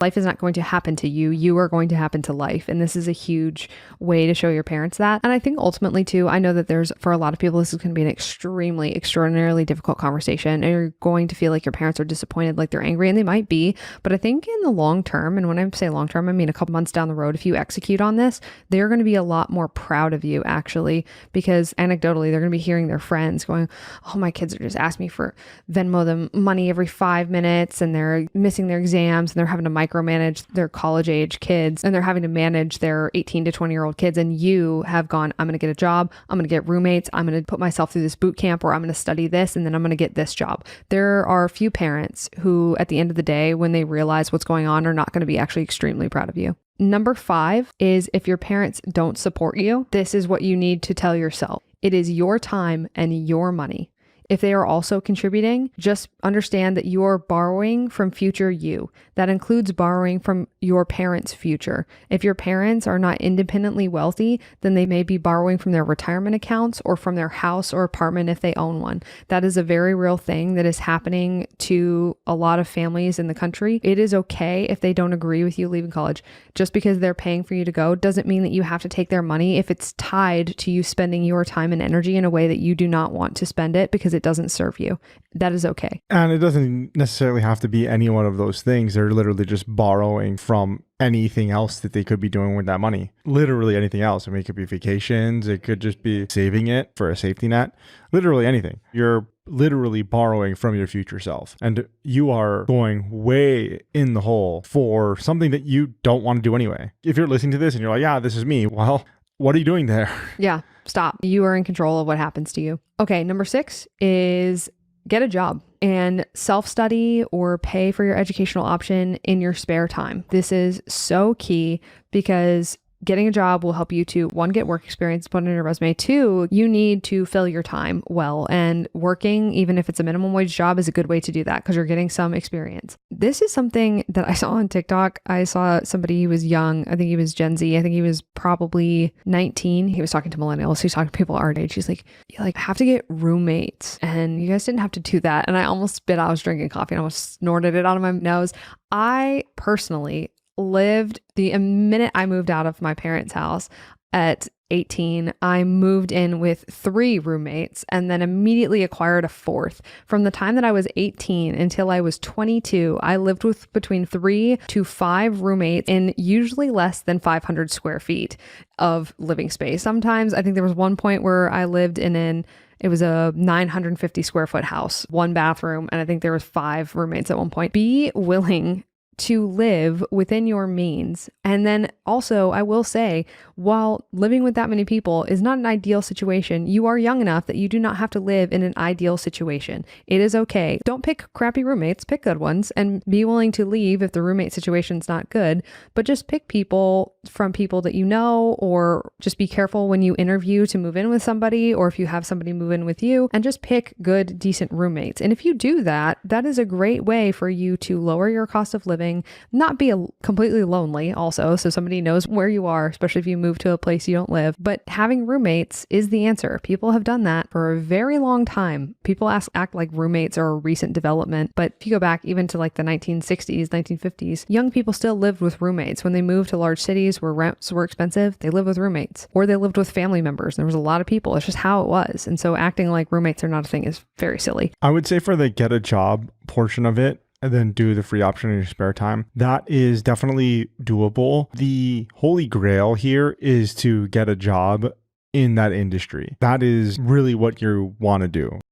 Life is not going to happen to you. You are going to happen to life. And this is a huge way to show your parents that. And I think ultimately too, I know that for a lot of people, this is going to be an extremely, extraordinarily difficult conversation. And you're going to feel like your parents are disappointed, like they're angry, and they might be. But I think in the long term, and when I say long term, I mean a couple months down the road, if you execute on this, they're going to be a lot more proud of you actually, because anecdotally, they're going to be hearing their friends going, oh, my kids are just asking me for Venmo them money every 5 minutes, and they're missing their exams, and they're having to micromanage their college age kids, and they're having to manage their 18 to 20-year-old kids. And you have gone, I'm going to get a job. I'm going to get roommates. I'm going to put myself through this boot camp, or I'm going to study this, and then I'm going to get this job. There are a few parents who at the end of the day, when they realize what's going on, are not going to be actually extremely proud of you. Number 5 is if your parents don't support you, this is what you need to tell yourself. It is your time and your money. If they are also contributing, just understand that you are borrowing from future you. That includes borrowing from your parents' future. If your parents are not independently wealthy, then they may be borrowing from their retirement accounts or from their house or apartment if they own one. That is a very real thing that is happening to a lot of families in the country. It is okay if they don't agree with you leaving college. Just because they're paying for you to go doesn't mean that you have to take their money if it's tied to you spending your time and energy in a way that you do not want to spend it because it doesn't serve you. That is okay. And it doesn't necessarily have to be any one of those things. They're literally just borrowing from anything else that they could be doing with that money. Literally anything else. I mean, it could be vacations. It could just be saving it for a safety net. Literally anything. You're literally borrowing from your future self. And you are going way in the hole for something that you don't want to do anyway. If you're listening to this and you're like, yeah, this is me. Well, what are you doing there? Yeah, stop. You are in control of what happens to you. Okay, number 6 is get a job and self-study or pay for your educational option in your spare time. This is so key because getting a job will help you to, 1, get work experience, put it in your resume. 2, you need to fill your time well, and working, even if it's a minimum wage job, is a good way to do that because you're getting some experience. This is something that I saw on TikTok. I saw somebody who was young. I think he was Gen Z. I think he was probably 19. He was talking to millennials. He's talking to people our age. He's like, you have to get roommates, and you guys didn't have to do that. And I almost spit out. I was drinking coffee and I almost snorted it out of my nose. I personally lived the minute I moved out of my parents' house at 18, I moved in with 3 roommates and then immediately acquired a 4th. From the time that I was 18 until I was 22, I lived with between 3 to 5 roommates in usually less than 500 square feet of living space. Sometimes I think there was one point where I lived it was a 950 square foot house, 1 bathroom, and I think there was 5 roommates at one point. Be willing to live within your means. And then also, I will say, while living with that many people is not an ideal situation, you are young enough that you do not have to live in an ideal situation. It is okay. Don't pick crappy roommates, pick good ones, and be willing to leave if the roommate situation's not good, but just pick people from people that you know, or just be careful when you interview to move in with somebody, or if you have somebody move in with you, and just pick good, decent roommates. And if you do that, that is a great way for you to lower your cost of living, not be completely lonely also, so somebody knows where you are, especially if you move to a place you don't live. But having roommates is the answer. People have done that for a very long time. People act like roommates are a recent development, but if you go back even to like the 1960s, 1950s, young people still lived with roommates. When they moved to large cities where rents were expensive, they lived with roommates, or they lived with family members. There was a lot of people. It's just how it was. And so acting like roommates are not a thing is very silly. I would say for the get a job portion of it, and then do the free option in your spare time, that is definitely doable. The holy grail here is to get a job in that industry. That is really what you want to do.